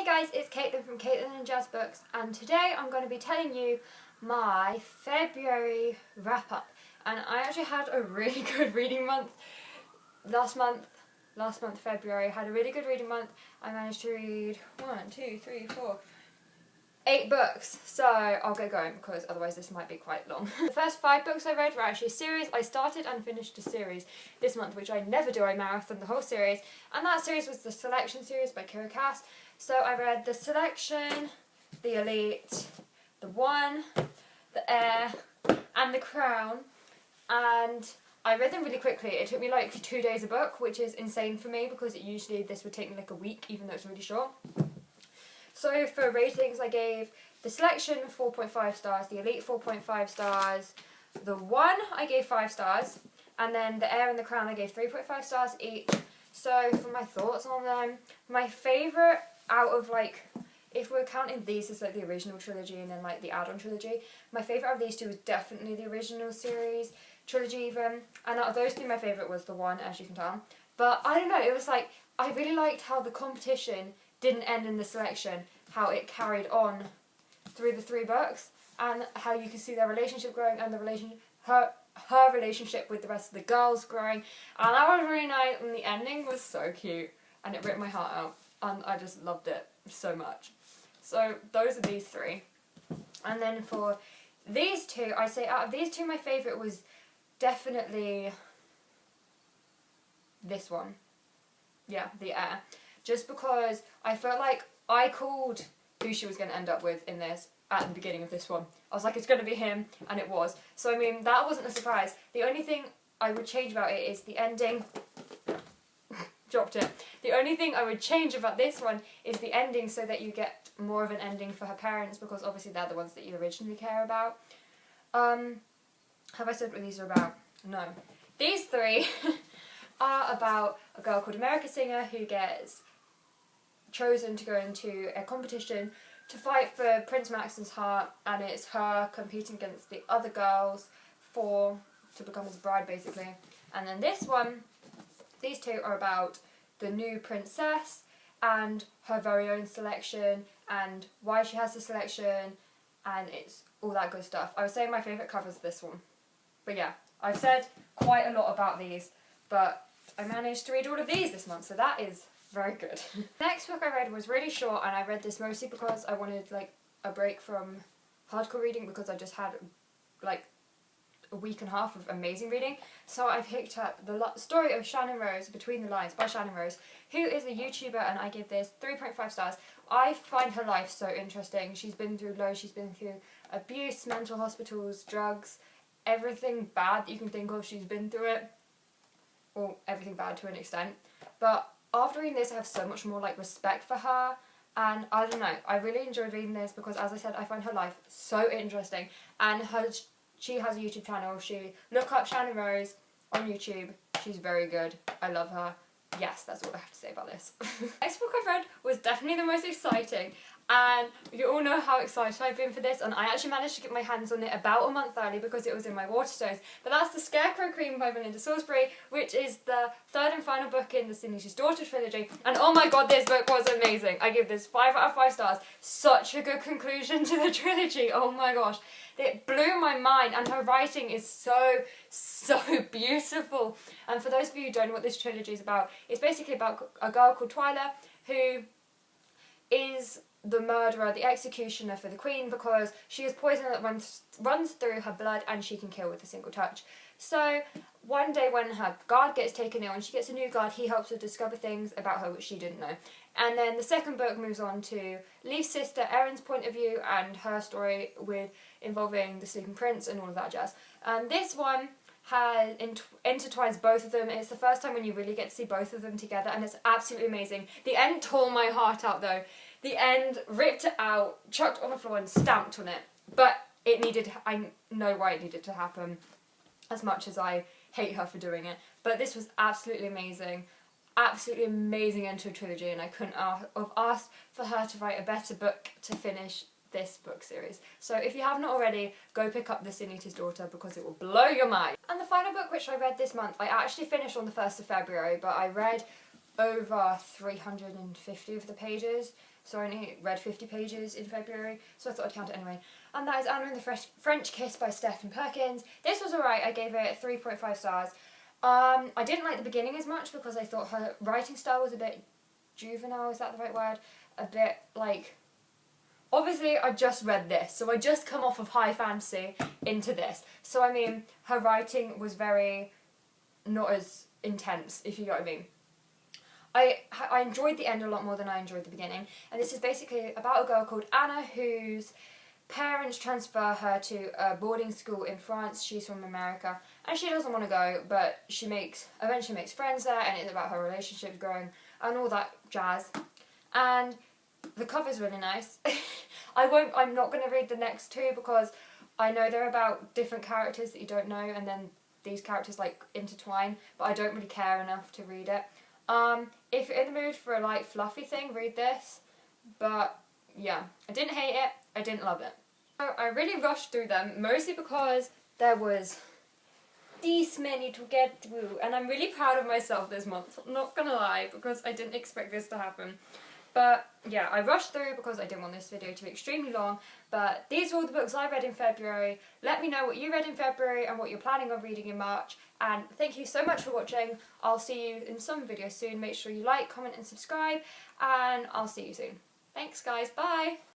guys, it's Caitlin from Caitlin and Jazz Books, and today I'm going to be telling you my February wrap up. And I actually had a really good reading month last month, February. I had a really good reading month. I managed to read 8 books, so I'll get going because otherwise this might be quite long. The first 5 books I read were actually a series. I started and finished a series this month, which I never do. I marathon the whole series, and that series was the Selection series by Kiera Cass. So I read the Selection, the Elite, the One, the Heir, and the Crown, and I read them really quickly. It took me like 2 days a book, which is insane for me because usually this would take me like a week, even though it's really short. So for ratings, I gave the Selection 4.5 stars, the Elite 4.5 stars, the One I gave 5 stars, and then the Heir and the Crown I gave 3.5 stars each. So for my thoughts on them, my favourite out of like, if we're counting these as like the original trilogy and then like the add-on trilogy, my favourite of these two was definitely the original series, trilogy even, and out of those two my favourite was the One, as you can tell. But I don't know, it was like, I really liked how the competition didn't end in the Selection, how it carried on through the 3 books, and how you could see their relationship growing and the her relationship with the rest of the girls growing, and that was really nice, and the ending was so cute, and it ripped my heart out, and I just loved it so much. So those are these 3. And then for these 2, I'd say out of these 2 my favourite was definitely this one. Yeah, the Heir. Just because I felt like I called who she was going to end up with in this at the beginning of this one. I was like, it's going to be him, and it was. So I mean, that wasn't a surprise. The only thing I would change about it is the ending. Dropped it. The only thing I would change about this one is the ending, so that you get more of an ending for her parents, because obviously they're the ones that you originally care about. Have I said what these are about? No. These 3 are about a girl called America Singer who gets chosen to go into a competition to fight for Prince Max's heart, and it's her competing against the other girls to become his bride, basically. And then this one, these 2 are about the new princess and her very own selection and why she has the selection, and it's all that good stuff. I would say my favourite cover is this one. But yeah, I've said quite a lot about these, but I managed to read all of these this month, so that is very good. The next book I read was really short, and I read this mostly because I wanted like a break from hardcore reading, because I just had like a week and a half of amazing reading. So I picked up the story of Shannon Rose, Between the Lines by Shannon Rose, who is a YouTuber, and I give this 3.5 stars. I find her life so interesting. She's been through loads, she's been through abuse, mental hospitals, drugs, everything bad that you can think of, she's been through it. Well, everything bad to an extent. But after reading this, I have so much more like respect for her, and I don't know, I really enjoyed reading this because, as I said, I find her life so interesting, and she has a YouTube channel. Look up Shannon Rose on YouTube. She's very good. I love her. Yes, that's all I have to say about this. Next book I've read was definitely the most exciting, and you all know how excited I've been for this, and I actually managed to get my hands on it about a month early because it was in my Waterstones. But that's The Scarecrow Queen by Melinda Salisbury, which is the 3rd and final book in the Signature's Daughter trilogy, and oh my god, this book was amazing. I give this 5 out of 5 stars. Such a good conclusion to the trilogy, oh my gosh. It blew my mind, and her writing is so beautiful. And for those of you who don't know what this trilogy is about, it's basically about a girl called Twyla who is the murderer, the executioner for the Queen, because she has poison that runs through her blood and she can kill with a single touch. So one day when her guard gets taken ill and she gets a new guard, he helps her discover things about her which she didn't know. And then the second book moves on to Leaf's sister Erin's point of view and her story involving the Sleeping Prince and all of that jazz. And this one intertwines both of them. It's the first time when you really get to see both of them together, and it's absolutely amazing. The end tore my heart out though. The end ripped it out, chucked on the floor and stamped on it. But it needed, I know why it needed to happen, as much as I hate her for doing it. But this was absolutely amazing. Absolutely amazing end to a trilogy, and I couldn't have asked for her to write a better book to finish this book series. So if you haven't already, go pick up The Sin Eater's Daughter because it will blow your mind. And the final book which I read this month, I actually finished on the 1st of February, but I read over 350 of the pages, so I only read 50 pages in February, so I thought I'd count it anyway. And that is Anna and the French Kiss by Stephen Perkins. This was alright, I gave it 3.5 stars. I didn't like the beginning as much because I thought her writing style was a bit juvenile, is that the right word? A bit like... Obviously, I just read this, so I just come off of high fantasy into this. So, I mean, her writing was very not as intense, if you get what I mean. I enjoyed the end a lot more than I enjoyed the beginning, and this is basically about a girl called Anna whose parents transfer her to a boarding school in France. She's from America, and she doesn't want to go, but she eventually makes friends there, and it's about her relationships growing and all that jazz. And the cover's really nice. I'm not going to read the next two because I know they're about different characters that you don't know, and then these characters like intertwine, but I don't really care enough to read it. If you're in the mood for a light fluffy thing, read this. But yeah, I didn't hate it, I didn't love it. So I really rushed through them, mostly because there was this many to get through, and I'm really proud of myself this month, not gonna lie, because I didn't expect this to happen. But yeah, I rushed through because I didn't want this video to be extremely long, but these are all the books I read in February. Let me know what you read in February and what you're planning on reading in March, and thank you so much for watching. I'll see you in some videos soon. Make sure you like, comment and subscribe, and I'll see you soon. Thanks guys, bye!